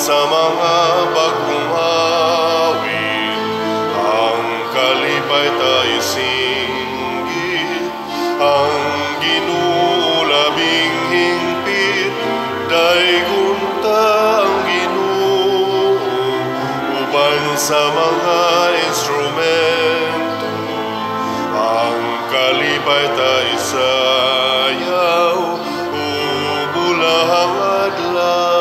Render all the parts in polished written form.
sa mga bagong awit, ang kalipay tayo singgit, ang ginulabing hingpit, daygunta ang Ginoo, uban sa mga instrumento, ang kalipay tayo sayaw, ubulahang adlaw.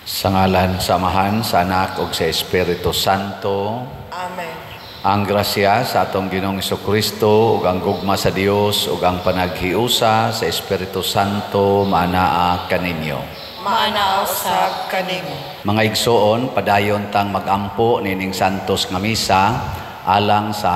Sa ngalan samahan sa Anak ug sa Espiritu Santo. Amen. Ang grasya sa atong Ginoong Jesucristo ug ang gugma sa Dios ug ang panaghiusa sa Espiritu Santo maanaa kaninyo. Maanaa usab kanimo. Mga igsoon, padayon tang magampo nining santos nga misa alang sa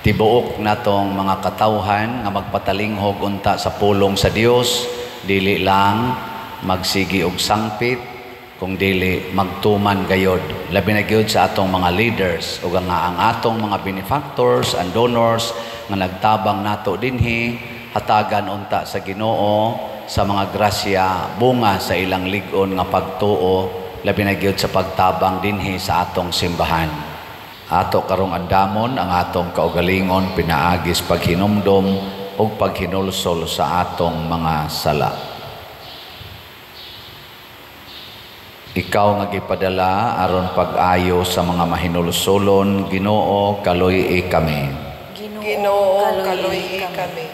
tibuok natong mga katawhan nga magpatalinghog unta sa pulong sa Dios, dili lang magsigi og sangpit kung dili magtuman gayod, labi na gyud sa atong mga leaders ug ang atong mga benefactors and donors nga nagtabang nato dinhi, hatagan unta sa Ginoo sa mga grasya bunga sa ilang lig-on nga pagtuo, labi na gyud sa pagtabang dinhi sa atong simbahan. Ato karong andamon ang atong kaugalingon pinaagis paghinumdom ug paghinulsol sa atong mga sala. Ikaw nga gipadala aron pag-ayo sa mga mahinulsolon, Ginoo, kaluy kami. Ginoo, kaluy kami.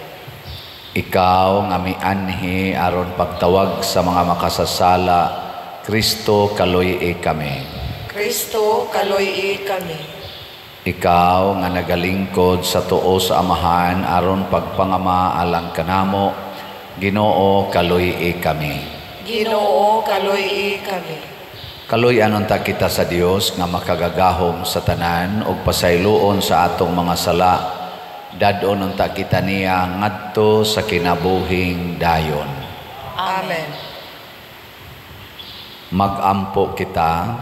Ikaw nga mianhi aron pagtawag sa mga makasasala, Kristo, kaluy kami. Kristo, kaluy kami. Ikaw nga nagalingkod sa tuo sa Amahan aron pagpangama alang kanamo, Ginoo, kaluy kami. Ginoo, kaluy kami. Kaluy anunta kita sa Dios nga makagagahom sa tanan ug pasayloon sa atong mga sala. Dadon unta kita niya ngadto sa kinabuhing dayon. Amen. Magampo kita.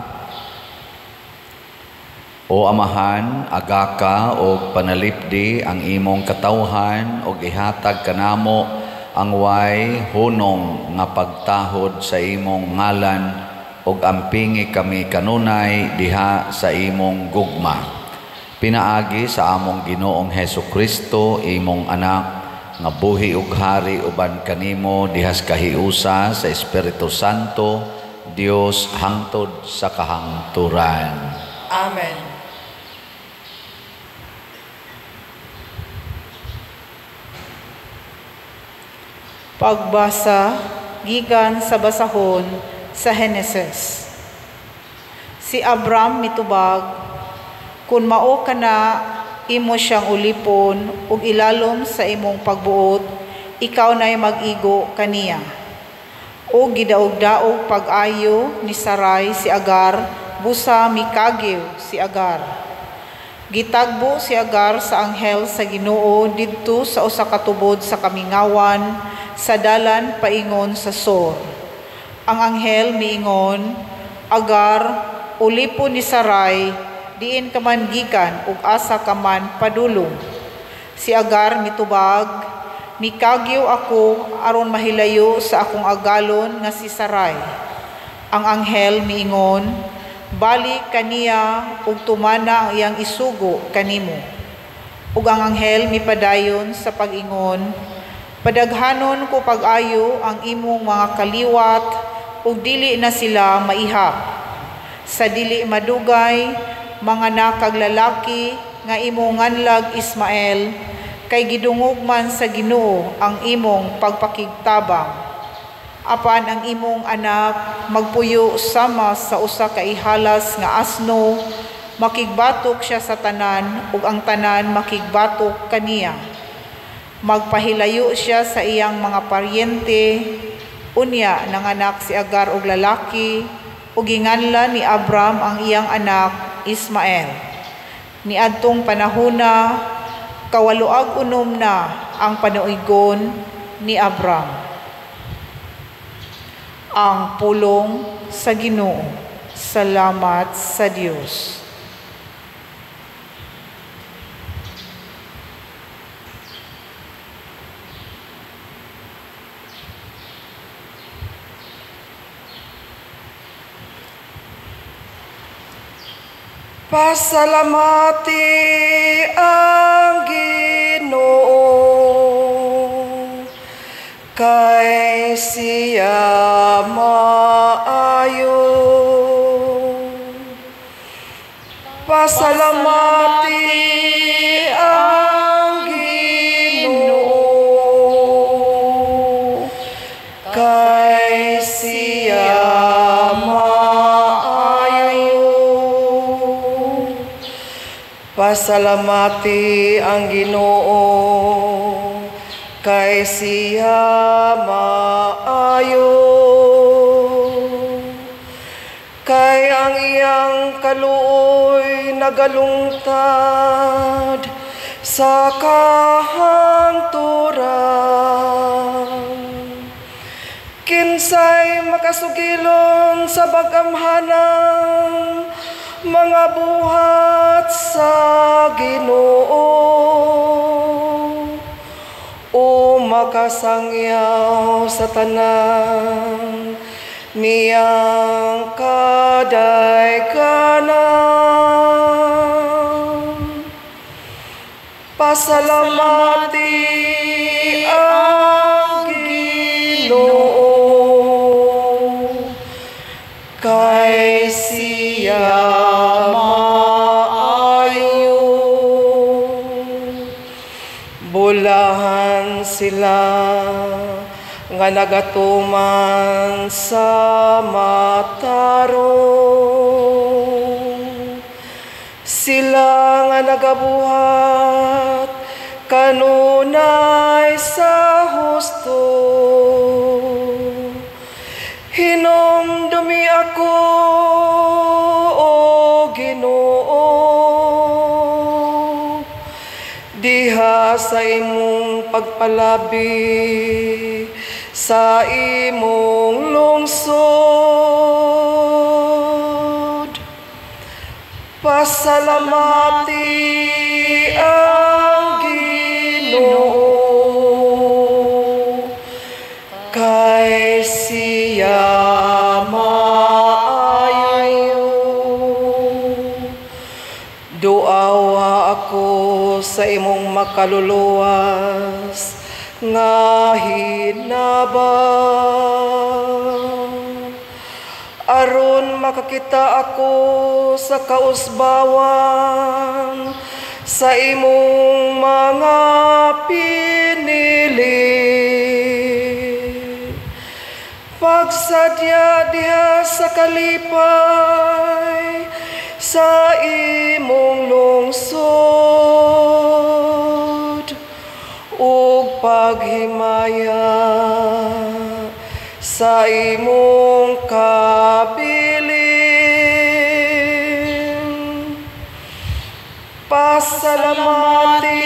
O Amahan, agaka og panalipdi ang imong katawhan ug ihatag kanamo ang way hunong nga pagtahod sa imong ngalan ug ampingi kami kanunay diha sa imong gugma. Pinaagi sa among Ginoong Hesukristo, imong anak, nga buhi ug hari uban kanimo dihas kahiusa sa Espiritu Santo, Dios hangtod sa kahangturan. Amen. Pagbasa gikan sa basahon sa Heneses. Si Abram mitubag, kun mao kana imo siyang ulipon ug ilalom sa imong pagbuot, ikaw na'y mag-igo kaniya. O gidaog-daog pag-ayo ni Sarai si Agar, busa mikagiw si Agar. Gitagbo si Agar sa anghel sa Ginoo didto sa usa ka tubod sa kamingawan sa dalan paingon sa Sor. Ang anghel miingon, Agar, ulipon ni Sarai, diin ka man gikan ug asa ka man padulong. Si Agar mitubag, mikagyo ako aron mahilayo sa akong agalon nga si Sarai. Ang anghel miingon, balik kaniya ug tumana ang iyang isugo kanimo. Ug ang anghel mipadayon sa pag-ingon, padaghanon ko pag-ayo ang imong mga kaliwat ug dili na sila maihap. Sa dili madugay, mga nakaglalaki nga imong nganlag Ismael, kay gidungog man sa Ginoo ang imong pagpakigtabang. Apan ang imong anak magpuyo sama sa usa ka ihalas nga asno, makigbatok siya sa tanan ug ang tanan makigbatok kaniya. Magpahilayo siya sa iyang mga paryente, unya nanganak si Agar og lalaki, ug ginganlan ni Abram ang iyang anak Ismael. Niadtong panahona, kawaluag unom na ang panuigon ni Abram. Ang pulong sa Ginoo. Salamat sa Dios. Pasalamati ang Ginoo, kay siya maayo. Pasalamati ang Ginoo, kay siya pasalamati ang Ginoo, kay siya maayo. Kay ang iyang kaluoy nagalungtad sa kahangturan. Kinsay makasugilon sa bagamhanang mga buhat sa Ginoo, o makasangyaw sa tanan niyang kadaykanan. Pasalamati ang Ginoo, kay siya maayo. Bulahan sila nga nagatuman sa matarong, sila nga nagabuhat kanunay sa husto. Hinumdumi ako, o Ginoo, diha sa imong pagpalabi, sa imong lungsod. Pasalamati ang Ginoo, kay siya maayo. Duawa ako sa imong makaluluwas nga hinabang, aron makakita ako sa kausbawan sa imong mga pinili. Pagsadya diha sa kalipay sa imong lungsod, ug paghimaya sa imong kabilin. Pasalamati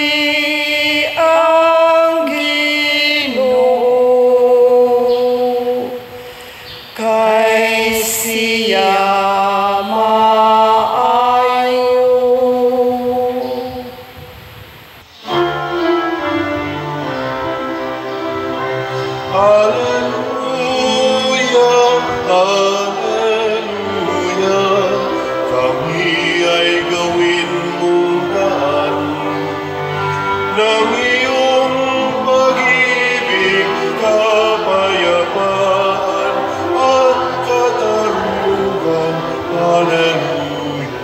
ang Ginoo, kay siya maayo. Hallelujah, hallelujah, kami ay gawin mong daan ng iyong pag-ibig, kapayapaan at katarungan. Hallelujah.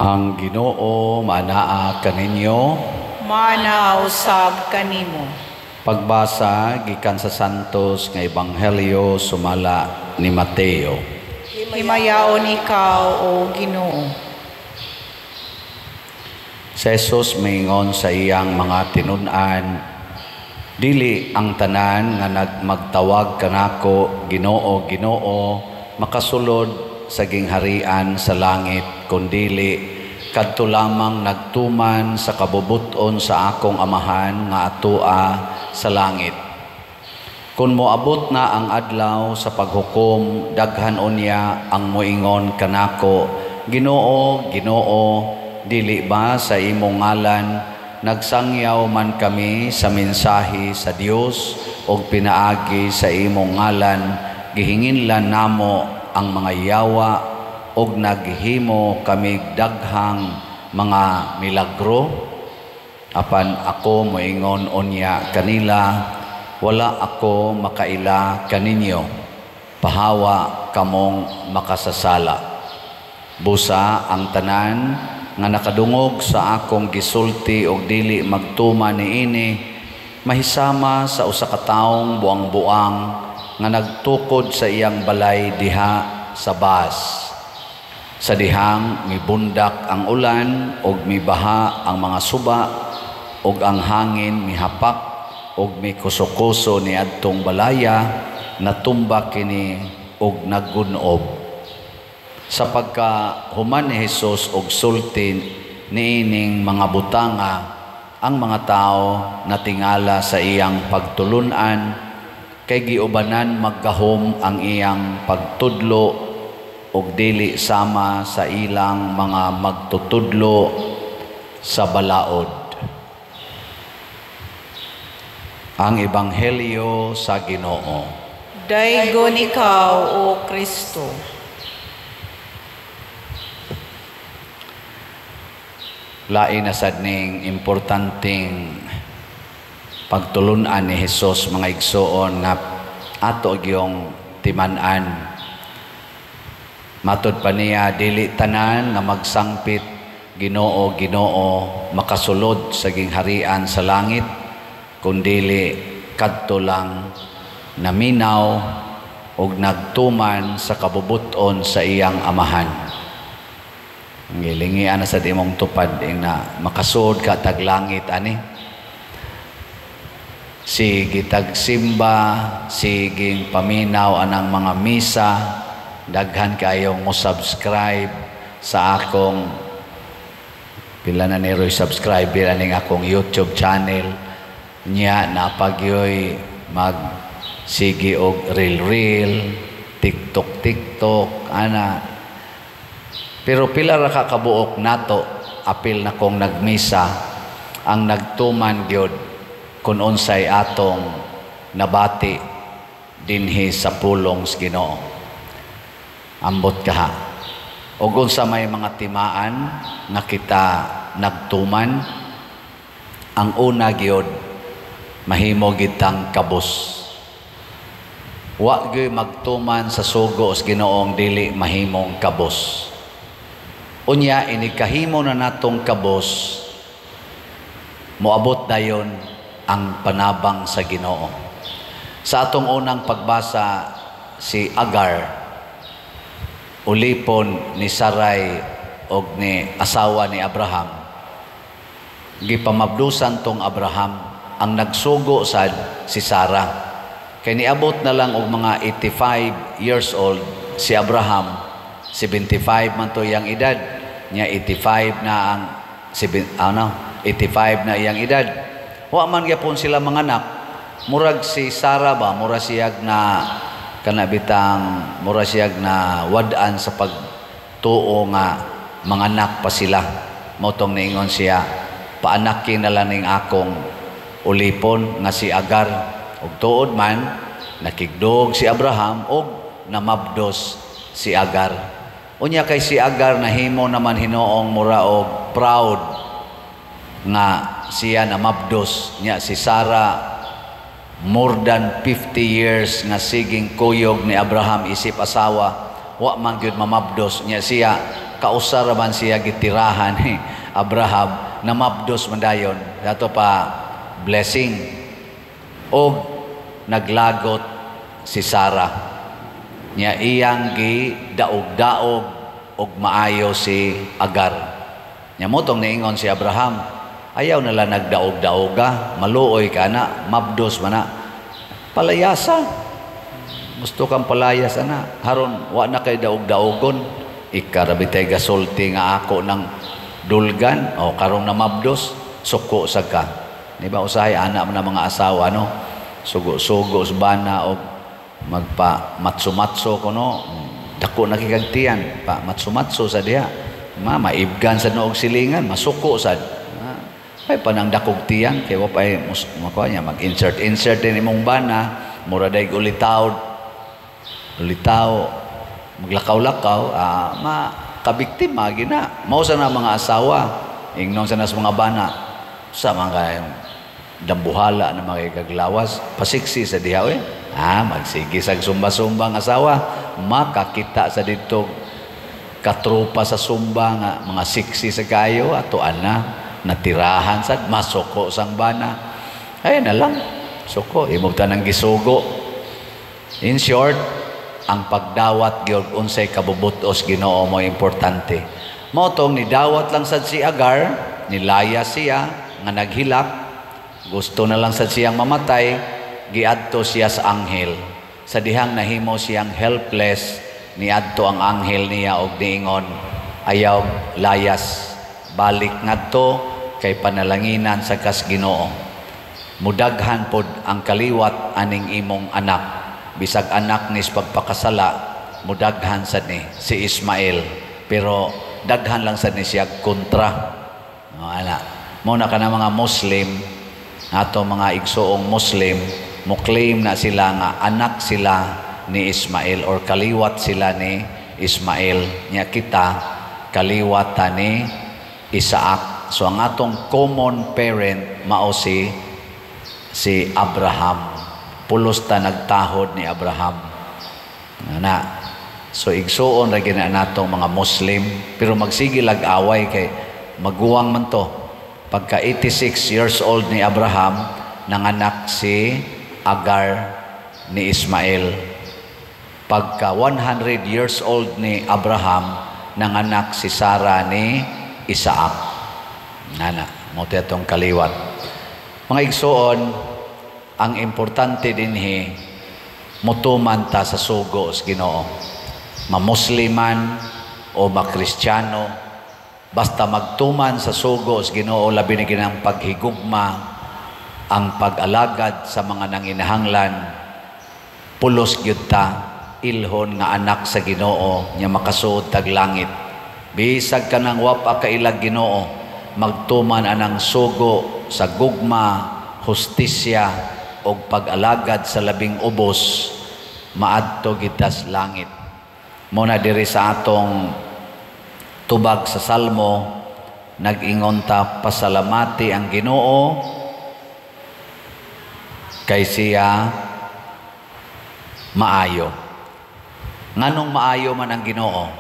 Ang Ginoo manaa kaninyo. Manausab kanimo. Pagbasa gikan sa Santos nga Ebanghelyo sumala ni Mateo. Himayaon ikaw, o Ginoo. Si Jesus mingon sa iyang mga tinun-an, dili ang tanan nga magtawag kanako Ginoo, Ginoo, makasulod sa gingharian sa langit, kundili kadto lamang nagtuman sa kabubuton sa akong amahan nga atua sa langit. Kung moabot na ang adlaw sa paghukom, daghan unya ang moingon kanako, Ginoo, Ginoo, dili ba sa imong ngalan nagsangyaw man kami sa mensahe sa Dios ug pinaagi sa imong ngalan gihinginlan namo ang mga yawa og naghimo kami daghang mga milagro, apan ako moingon unya kanila, wala ako makaila kaninyo, pahawa kamong makasasala. Busa ang tanan nga nakadungog sa akong gisulti og dili magtuman niini, mahisama sa usa ka taong buang-buang nga nagtukod sa iyang balay diha sa bas. Sa dihang mibundak ang ulan og mibaha ang mga suba og ang hangin mihapak og mikuso-kuso ni adtong balaya, natumba kini og naggunob. Sa pagkahuman ni Hesus og sulti niining mga butanga, ang mga tao natingala sa iyang pagtulunan, kay giubanan maggahom ang iyang pagtudlo og dili sama sa ilang mga magtutudlo sa balaod. Ang Ebanghelyo sa Ginoo. Daygon ikaw, O Kristo. Lain na sad ning importanteng pagtulunan ni Hesus mga igsoon nga ato gyung timan-an. Matud pa niya, dili tanan nga magsangpit Ginoo, Ginoo makasulod sa gingharian sa langit, kundili kadto lang naminaw og nagtuman sa kabubuton sa iyang amahan. Ngilingian na sa imong tupad na makasud ka tag langit ani. Sige tagsimba, sige paminaw anang mga misa, daghan kayong mo subscribe sa akong pila na niroy subscriber aning akong YouTube channel nya na pagyoy mag sige og reel TikTok ana. Pero pila ra ka kabuok nato, apil na kong nagmisa, ang nagtuman gyud kung unsay atong nabati dinhi sa pulong sa Ginoo. Ambot kaha. Og unsa may mga timaan nga kita nagtuman, ang una gyud mahimo gitang kabus. Wa gyud magtuman sa sugo sa Ginoong dili mahimong kabus. Unya inikahimo na natong kabos, moabot dayon ang panabang sa Ginoo. Sa atong unang pagbasa, si Agar, ulipon ni Sarai og ni asawa ni Abraham. Gipamabdusan tong Abraham, ang nagsugo sad si Sarah. Kay niabot na lang og mga 85 years old si Abraham, 75 man to iyang edad. Nya 85 na ang 85 na iyang edad. Wa man gyapon sila manganak. Murag si Sarah ba, mura siyag na kanabitang, mura siyag na wad-an sa pagtuo nga manganak pa sila. Motong niingon siya, paanakin na lang ning akong ulipon nga si Agar. Ug tuod man nakigdog si Abraham og namabdos si Agar. Unya kay si Agar nahimo naman Hinoong mura og proud nga siya namabdos niya si Sarah more than 50 years nga siging kuyog ni Abraham isip asawa, wa man gyud mamabdos niya siya, kausara man siya gitirahan ni Abraham, namabdos man dayon dato pa blessing. Og naglagot si Sarah nya iyang gi daog-daog og maayo si Agar. Nya motong niingon si Abraham, ayaw nala nagdaog-daoga, maluoy ka na, mabdos man na. Palayasa. Gusto kang palayas ana. Haron wa na kay daog-daogon. Ikarabitay gasulti nga ako ng dulgan o karong na mabdos, suko sa ka. Di ba usahay anak na mga asawa no? Sugo-sugo sa bana o magpa matso-matso ko no, dako nakikagtiyan pa matso-matso sa diha, maibgan sa noog silingan, masuko sad ay panang dakog tiyan kay wa pay makuha niya mag-insert din imong bana, mura day ulitaw maglakaw-lakaw, makabiktima, gina. Mao sa na mga asawa, ingnon sa nas mga bana, sa mga dambuhala na mga kaglawas, pasiksi sa diha, magsigi sa sumba-sumba ang asawa, makakita sa dito katropa sa sumba nga mga siksi sa kayo, ato natirahan sa masuko sang bana. Ay na lang, suko, imugta ng gisugo. In short, ang pagdawat gyud unsay kabubutos Ginoo mo importante. Motong ni dawat lang sad si Agar, nilaya siya nga naghilak, gusto na lang sad siyang mamatay, giadto siya sa anghel. Sa dihang nahimo siyang helpless, niadto ang anghel niya og niingon, ayaw layas, balik ngadto kay panalanginan sa kas Ginoo. Mudaghan pod ang kaliwat aning imong anak. Bisag anak nis pagpakasala, mudaghan sad ni si Ismael, pero daghan lang sad ni siya kontra. Muna ka na mga Muslim, ato mga igsoong Muslim, mo claim na sila nga anak sila ni Ismael or kaliwat sila ni Ismael. Nya kita kaliwata ni Isaac. So ang atong common parent mao si Abraham. Pulos ta nagtahod ni Abraham. So igsuon ra gina natong mga Muslim, pero magsigilag away kay maguwang man to. Pagka 86 years old ni Abraham, nanganak si Agar ni Ismael. Pagka 100 years old ni Abraham, nanganak si Sarah ni Isaac. Mo itong kaliwat. Mga igsuon, ang importante dinhi mutuman ta sa sugo sa Ginoo. Mamusliman o makristyano, basta magtuman sa sugo sa Ginoo, labi na ginang paghigugma, ang pag-alagad sa mga nanginahanglan, pulos gyud ta ilhon nga anak sa Ginoo nya makasuod tag langit. Bisag ka nang wapa ka ilag Ginoo, magtuman anang sugo sa gugma, hustisya og pag-alagad sa labing ubos, maadto gitas langit. Muna diri sa atong tubag sa Salmo, nag-ingon ta, pasalamati ang Ginoo kay siya maayo. Nganong maayo man ang Ginoo?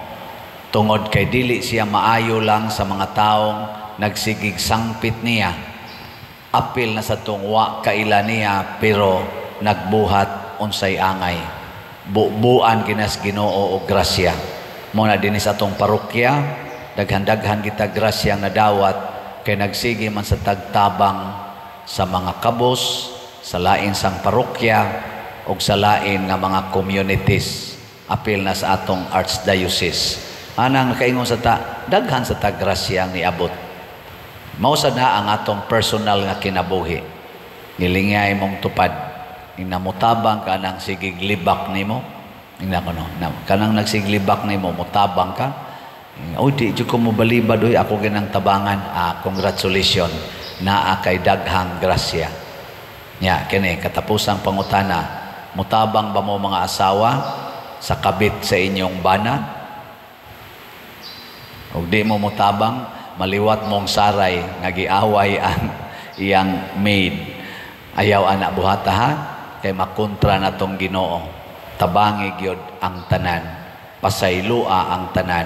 Tungod kay dili siya maayo lang sa mga taong nagsigig sangpit niya. Apil na sa tungwa kaila niya, pero nagbuhat unsay angay. Buuan kinas Ginoo og grasya. Muna din sa atong parokya, daghan-daghan kita grasyang nadawat kay nagsige man sa tagtabang sa mga kabos, sa lain sang parokya og sa lain nga mga communities. Apil na sa atong archdiocese. Anang nakaingon sa daghan sa tagrasyang niabot. Mausad na ang atong personal nga kinabuhi. Nilingay mong tupad. Inamutabang ka nang sigiglibak nimo. Kanang nagsiglibak nimo, mutabang ka. Di ko mo balibad, ako ginang tabangan. Congratulations. Naa kay daghang grasya. Kini, katapusang pangutana. Mutabang ba mo mga asawa sa kabit sa inyong bana? O di mo mutabang, maliwat mong saray nga giaway ang iyang maid. Ayaw anak buhata ha, kay makontra na tong Ginoo. Tabangi gyud ang tanan, pasaylua ang tanan,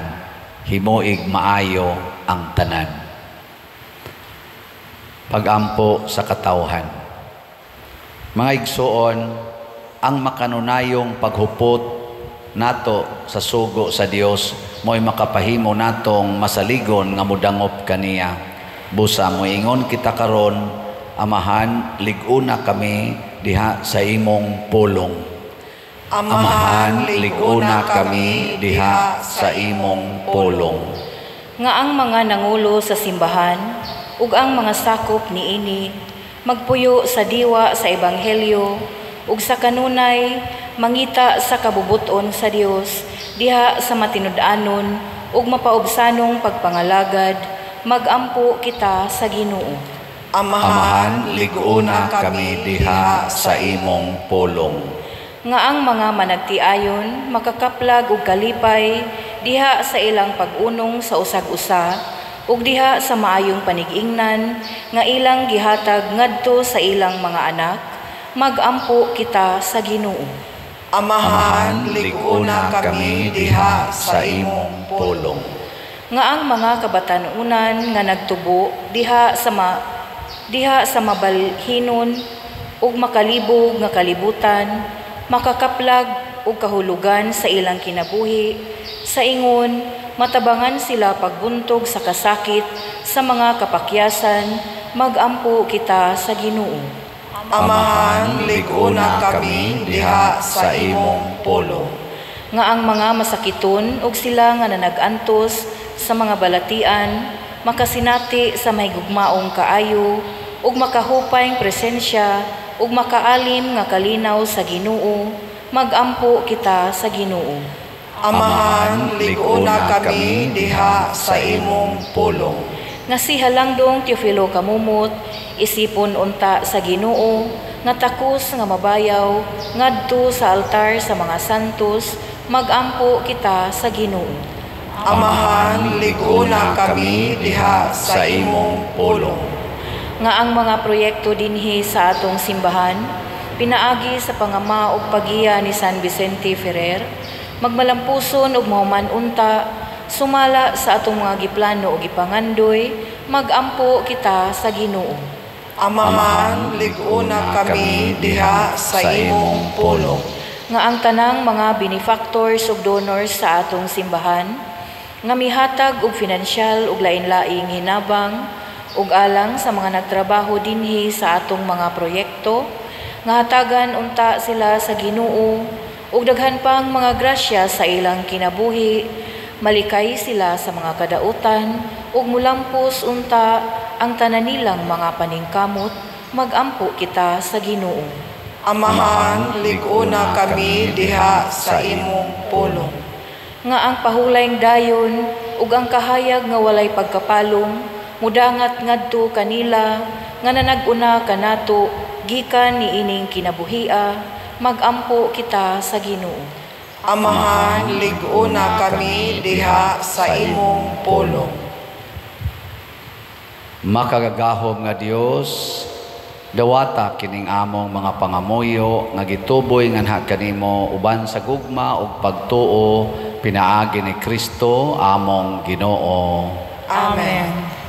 himuig maayo ang tanan. Pagampo sa katawhan. Mga igsuon, ang makanunayong paghupot nato sa sugo sa Dios mo'y makapahimo natong masaligon nga mudangop kaniya. Busa mo ingon kita karon, Amahan, liguna kami diha sa imong pulong. Amahan, liguna kami diha sa imong pulong. Nga ang mga nangulo sa simbahan ug ang mga sakop niini magpuyo sa diwa sa ebanghelyo ug sa kanunay mangita sa kabubuton sa Dios diha sa matinud-anon ug mapaubsanong pagpangalagad, magampo kita sa Ginoo. Amahan, liguna kami diha sa imong pulong. nga ang mga managtiayon makakaplag og kalipay diha sa ilang pag-unong sa usag-usa ug diha sa maayong panigingnan nga ilang gihatag ngadto sa ilang mga anak, magampo kita sa Ginoo. Amahan, lig-una kami diha sa imong pulong. Nga ang mga kabatanunan nga nagtubo diha sa mabalhinon ug makalibog nga kalibutan, makakaplag ug kahulugan sa ilang kinabuhi, sa ingon matabangan sila pagbuntog sa kasakit sa mga kapakyasan, magampo kita sa Ginoo. Amahan, lig-una kami diha sa imong pulong. Nga ang mga masakiton ug sila nga nanag-antos sa mga balatian, makasinati sa may gugmaong kaayo ug makahupayng presensya ug makaalim nga kalinaw sa Ginoo, magampo kita sa Ginoo. Amahan, lig-una kami diha sa imong pulong. Nga si Halangdong Teofilo Kamumot, isipon unta sa Ginoo, nga takos nga mabayaw, ngadto sa altar sa mga santos, magampo kita sa Ginoo. Amahan, lig-una kami diha sa imong pulong. Nga ang mga proyekto dinhi sa atong simbahan, pinaagi sa pangama ug pagiya ni San Vicente Ferrer, magmalampuson ug mahuman unta, sumala sa atong mga giplano ug gipangandoy, magampo kita sa Ginoo. Amahan, lig-una kami diha sa imong pulong. Nga ang tanang mga benefactors ug donors sa atong simbahan, nga mihatag og pinansyal ug lain-laing hinabang ug alang sa mga nagtrabaho dinhi sa atong mga proyekto, nga hatagan unta sila sa Ginoo ug daghan pang mga grasya sa ilang kinabuhi, malikay sila sa mga kadautan ug mulampos unta ang tanan nilang mga paningkamot, magampo kita sa Ginoo. Amahan, lig-una kami diha sa imong pulong. Nga ang pahulayng dayon ug ang kahayag nga walay pagkapalong, mudangat ngadto kanila nga nanag-una kanato gikan ni ining kinabuhia, magampo kita sa Ginoo. Amahan, lig-una kami diha sa imong pulong. Makagagahom nga Dios, dawata kining among mga pangamuyo nga gituboy nganha kanimo uban sa gugma ug pagtuo pinaagi ni Kristo among Ginoo. Amen.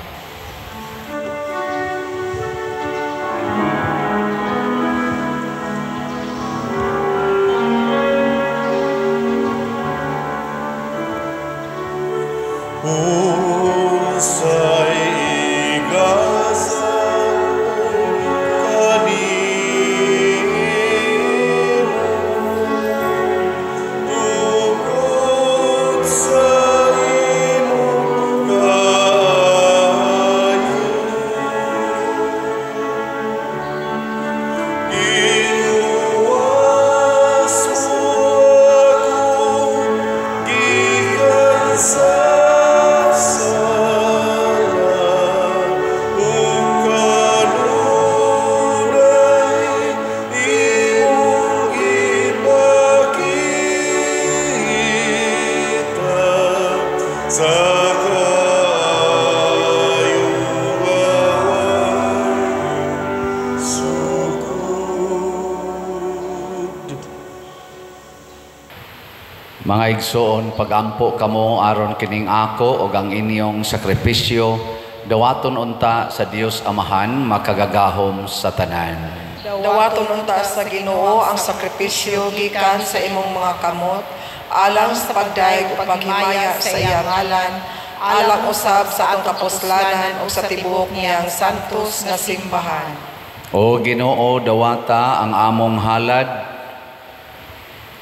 Mga igsoon, pagampo kamo aron kining ako ug ang inyong sakripisyo, dawaton unta sa Dios Amahan makagagahom sa tanan. Dawaton unta sa Ginoo ang sakripisyo gikan sa imong mga kamot, alang sa pagdaig ug paghimaya sa iyang ngalan, alang usab sa atong kapuslanan ug sa tibuok niyang santos nga simbahan. O Ginoo, dawata ang among halad,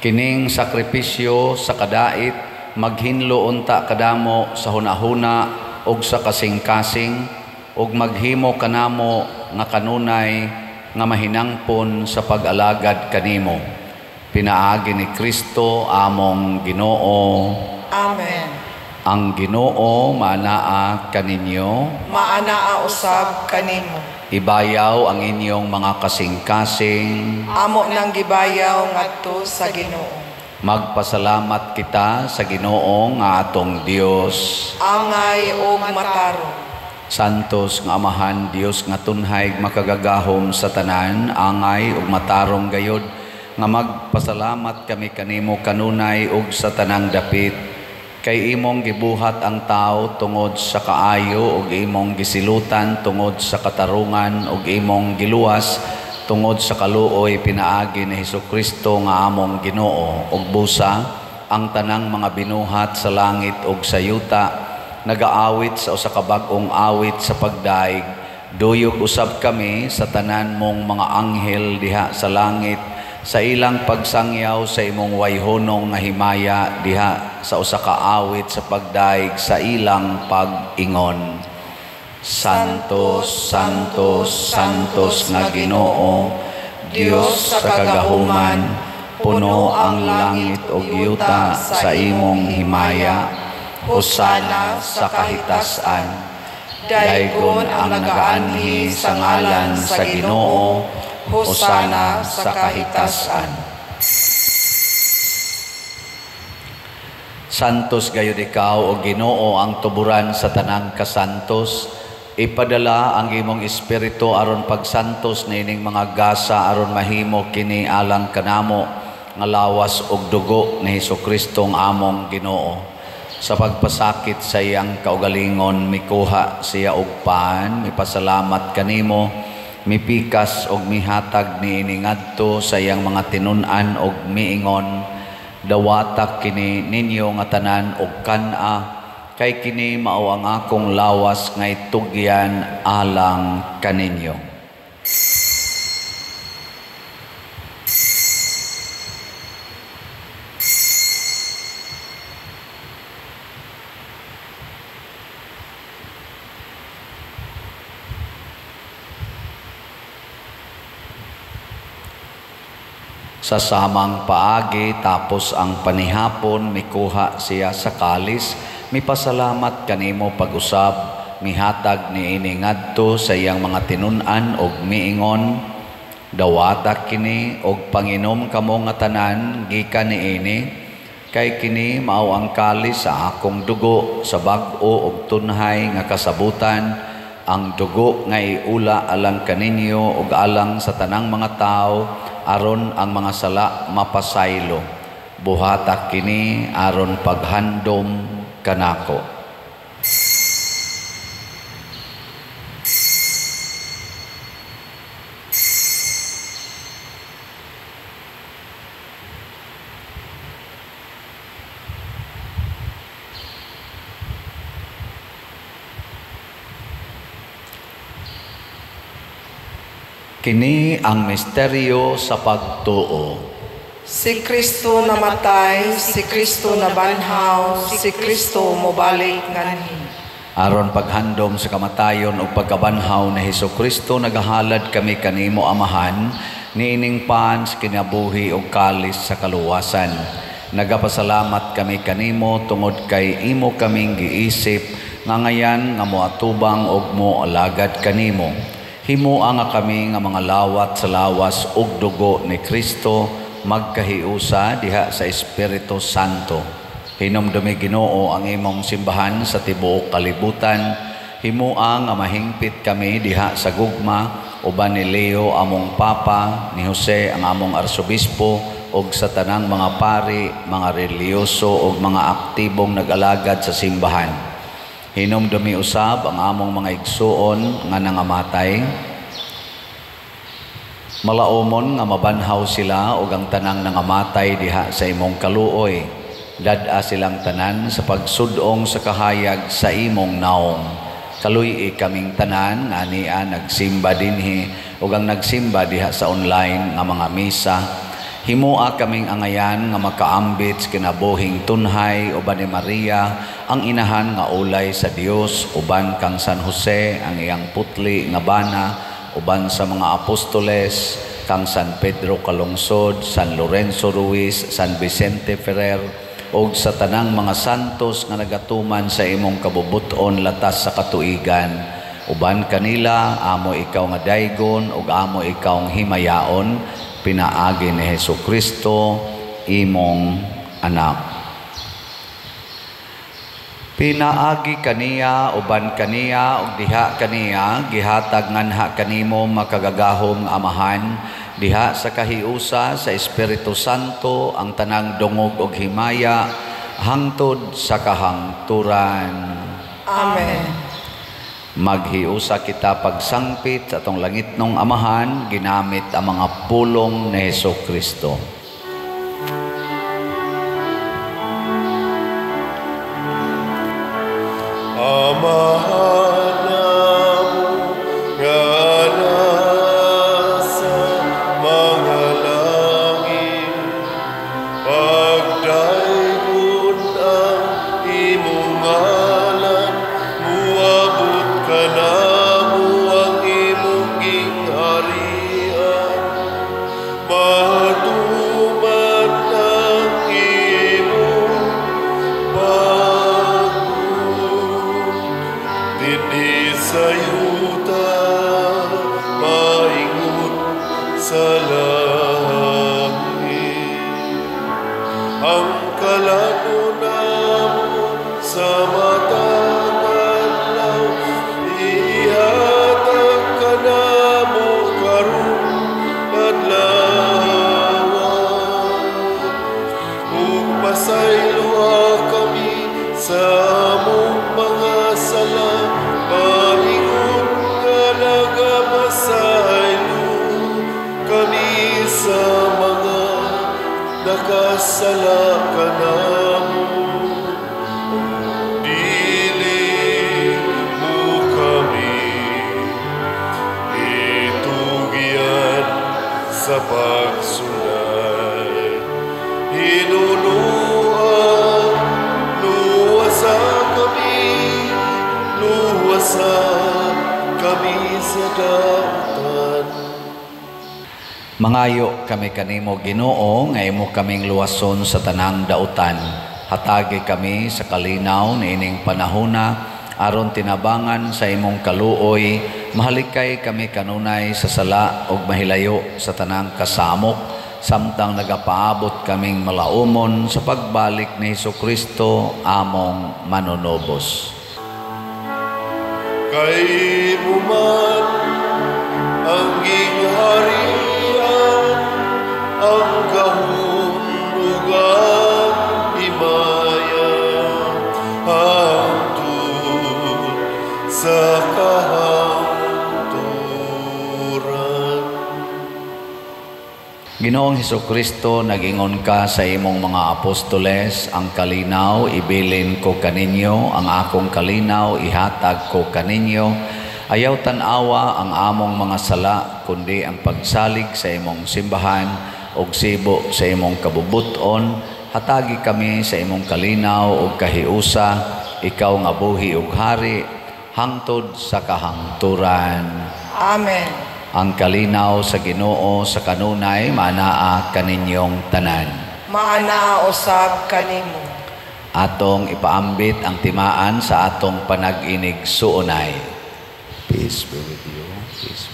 kining sakripisyo sa kadait, maghinlo unta kadamo sa hunahuna ug sa kasing-kasing, ug maghimo kanamo nga kanunay nga mahinangpon sa pag-alagad kanimo. Pinaagi ni Kristo among Ginoo. Amen. Ang Ginoo maanaa kaninyo, maanaa usab kanimo. ibayaw ang inyong mga kasing-kasing, Amo nang gibayaw ngadto sa Ginoo. magpasalamat kita sa Ginoo nga atong Dios. Angay ug matarong. Santos nga Amahan Dios nga tunhay makagagahom sa tanan, angay ug matarong gayod nga magpasalamat kami kanimo kanunay ug sa tanang dapit. Kay imong gibuhat ang tao tungod sa kaayo ug imong gisilutan tungod sa katarungan ug imong giluwas tungod sa kaluoy pinaagi ni Hesukristo nga among Ginoo. Ug busa ang tanang mga binuhat sa langit ug sa yuta nagaawit sa usa ka bag-ong awit sa pagdaig. Duyog usab kami sa tanan mong mga anghel diha sa langit sa ilang pagsangyaw sa imong wayhonong nga himaya diha sa usa ka awit sa pagdaig sa ilang pag-ingon. Santos, Santos, Santos nga Ginoo, Dios sa kagahuman, puno ang langit ug yuta sa imong himaya. Hosana sa kahitasan. Daygon ang nagaanhi sa ngalan sa Ginoo. Hosana sa kahitasan. Santos gayud ikaw o Ginoo ang tuburan sa tanang kasantos. Ipadala ang imong espiritu aron pagsantos niining mga gasa aron mahimo kini alang kanamo nga lawas ug dugo ni Hesukristo ang among Ginoo. Sa pagpasakit sa iyang kaugalingon mikuha siya og paan, mipasalamat kanimo, mipikas og mihatag niini ngadto sa iyang mga tinun-an og miingon, dawatak kini ninyo nga tanan og kan-a, kay kini mao ang akong lawas nga itugyan alang kaninyo. Sa samang paagi tapos ang panihapon mikuha siya sa kalis, mipasalamat kanimo pag-usab, mihatag niini ngadto sa iyang mga tinun-an og miingon, dawatak kini og panginom kamo nga tanan gikan niini, kay kini mao ang kalis sa akong dugo sa bag-o ug tunhay nga kasabutan, ang dugo nga iula alang kaninyo ug alang sa tanang mga tao aron ang mga sala mapasaylo. Buhatak kini aron paghandom kanako. Kini ang misteryo sa pagtuo. Si Kristo namatay, si Kristo nabanhaw, si Kristo mobalik nganhi. Aron paghandom sa kamatayon ug pagkabanhaw ni Hesukristo nagahalad kami kanimo Amahan niining paan sa kinabuhi ug kalis sa kaluwasan. Nagapasalamat kami kanimo tungod kay imo kaming giisip nga ngayan nga moatubang ug moalagad kanimo. Himuang nga kami nga mga lawat sa lawas ug dugo ni Kristo magkahiusa diha sa Espiritu Santo. Hinumdumi Ginoo ang imong simbahan sa tibuok kalibutan. Himuang nga mahingpit kami diha sa gugma uban ni Leo among Papa, ni Jose ang among Arsobispo ug sa tanang mga pari, mga reliyoso ug mga aktibong nag-alagad sa simbahan. Hinumdumi usab ang among mga igsuon nga nangamatay. Malaumon nga mabanhaw sila ug ang tanang nangamatay diha sa imong kaluoy. Dad-a silang tanan sa pagsudong sa kahayag sa imong naong. Kaluy kaming tanan nga ania nagsimba dinhi ug ang nagsimba diha sa online nga mga misa. Himua kaming angayan nga makaambit sa kinabuhing tunhay uban ni Maria ang inahan nga ulay sa Dios, uban kang San Jose ang iyang putli nga bana, uban sa mga apostoles kang San Pedro Calungsod, San Lorenzo Ruiz, San Vicente Ferrer, ug sa tanang mga santos nga nagatuman sa imong kabubuton latas sa katuigan. Uban kanila, amo ikaw nga daygon ug amo ikaw nga himayaon, pinaagi ni Hesukristo, imong anak. Pinaagi kaniya, uban kaniya, ug diha kaniya, gihatag nganha kanimo makagagahom amahan, diha sa kahiusa sa Espiritu Santo ang tanang dungog ug himaya hangtod sa kahangturan. Amen. Maghiusa kita pagsangpit sa atong langitnong amahan ginamit ang mga pulong ni Hesukristo. Amahan namo nga nasa mga langit, pagdaygon ang imong ngalan, muabot ka namo ang imong gingharian, matuman ang imong Dini sa yuta, maingon sa langit. Ang kalano namo sa matang adlaw, ihatag ka namo karon adlawan. Ug pasayloa kami sa among mga sala, paingon nga nagamasaylo kami sa mga nakasala kanamo. Dili mo kami itugyan sa pagsulay, hinunuan luwasan kami sa dautan. Mangayo kami kanimo Ginoo nga imo kaming luwason sa tanang dautan. Hatagi kami sa kalinaw niining panahona aron tinabangan sa imong kaluoy, mahalikay kami kanunay sa sala ug mahilayo sa tanang kasamok, samtang nagapaabot kaming malaumon sa pagbalik ni Hesukristo among manunobos. Kay man ang gingharian, ang kahulugan, himaya, hangtod sa kahangturan. Ginoong Hesukristo, nag-ingon ka sa imong mga apostoles, ang kalinaw ibilin ko kaninyo, ang akong kalinaw ihatag ko kaninyo. Ayaw tanawa ang among mga sala, kundi ang pagsalig sa imong simbahan ug sibo sa imong kabubuton. Hatagi kami sa imong kalinaw ug kahiusa, ikaw nga buhi ug hari, hangtod sa kahangturan. Amen. Ang kalinaw sa Ginoo sa kanunay maanaa kaninyong tanan. Maanaa usab kanimo. Atong ipaambit ang timaan sa atong panag-inig suunay. Peace be with you. Peace.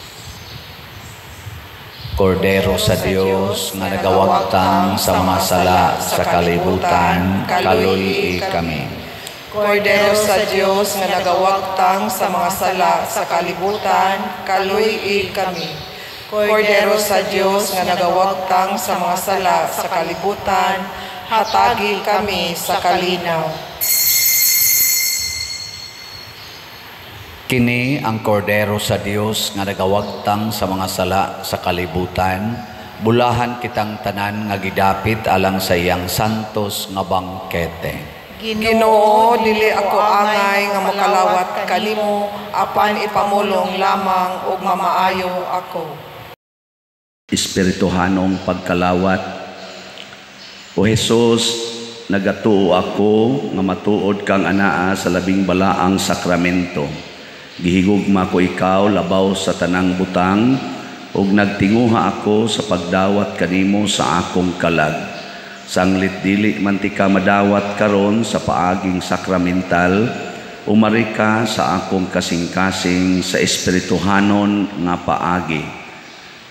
Kordero sa Dios nga nagawagtang sa mga sala sa kalibutan, kaluy kami. Kordero sa Dios nga nagawagtang sa mga sala sa kalibutan, kaluy kami. Kordero sa Dios nga nagawagtang sa mga sala sa kalibutan, hatagi kami sa kalinaw. Kini ang kordero sa Dios nga nagawagtang sa mga sala sa kalibutan, bulahan kitang tanan nga gidapit alang sa iyang santos nga bangkete. Ginoo, dili ako angay nga makalawat kanimo, apan ipamulong lamang ug mamaayo ako. Espirituhanong pagkalawat. O Jesus, nagatuo ako nga matuod kang anaa sa labing balaang sakramento. Gihigugma ko ikaw labaw sa tanang butang ug nagtinguha ako sa pagdawat kanimo sa akong kalag. Sanglit dili man ti ka madawat karon sa paaging sakramental, umari ka sa akong kasing-kasing sa espirituhanon nga paagi.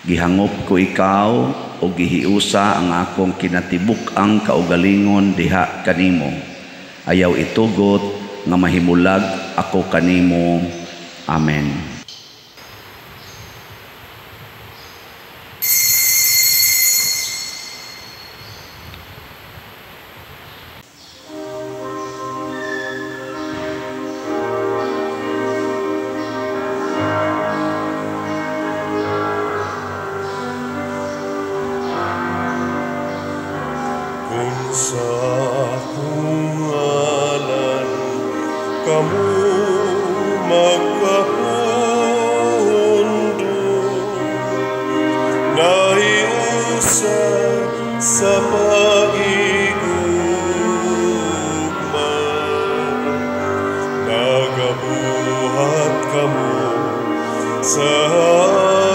Gihangop ko ikaw o gihiusa ang akong kinatibuk ang kaugalingon diha kanimo. Ayaw itugot nga mahimulag ako kanimo. Amen. Sa akong ngalan, kamu magkapundo, nahiusa sa pag-igugma, nagabuhat kamu sa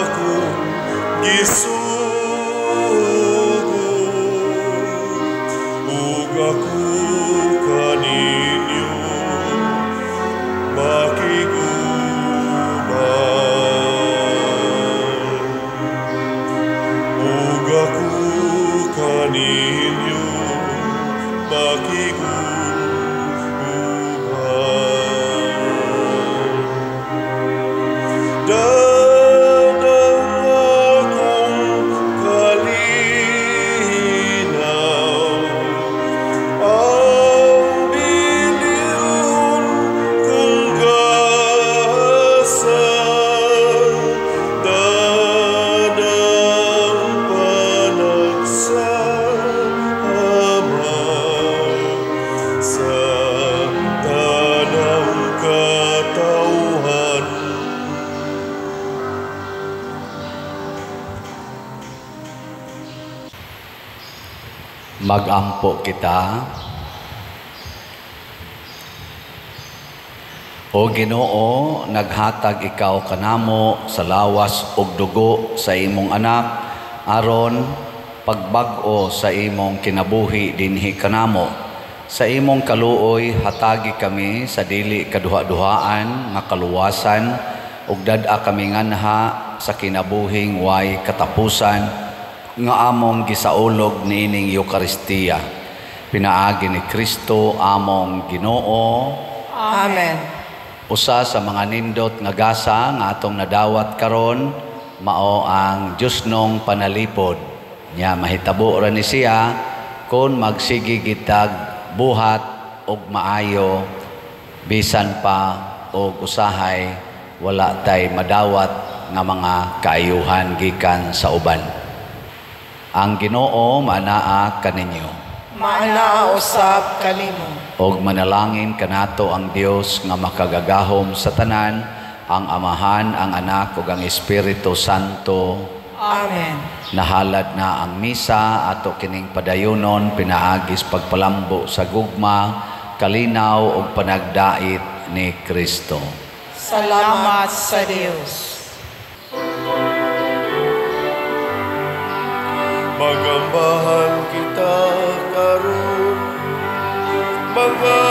akong gisugod. Aku kaninyo makiguman, ug aku kaninyo makiguman. Dadang akong kalinaw, ang bilyon kong gasan, dadang panagsamaw sa tanang katawhan. Magampo kita. O Ginoo, naghatag ikaw kanamo sa lawas ug dugo sa imong anak aron pagbag-o sa imong kinabuhi dinhi kanamo. Sa imong kaluoy hatagi kami sa dili kaduha-duhaan nga kaluwasan ug dad-a kami nganha sa kinabuhing way katapusan nga among gisaulog niining Eucharistia. Pinaagi ni Kristo among Ginoo. Amen. Usa sa mga nindot nga gasa nga atong nadawat karon mao ang Diosnong panalipod. Nya mahitabo ra ni siya kun magsigi gitag buhat og maayo bisan pa og usahay wala tay madawat nga mga kaayuhan gikan sa uban. Ang Ginoo manaa kaninyo. Maanaa usab kanimo. Og manalangin kanato ang Dios nga makagagahom sa tanan, ang Amahan, ang Anak ug ang Espiritu Santo. Amen. Nahalad na ang misa ato kining padayonon pinaagis pagpalambo sa gugma, kalinaw ug panagdait ni Kristo. Salamat sa Dios. Magambahan kita karon, mga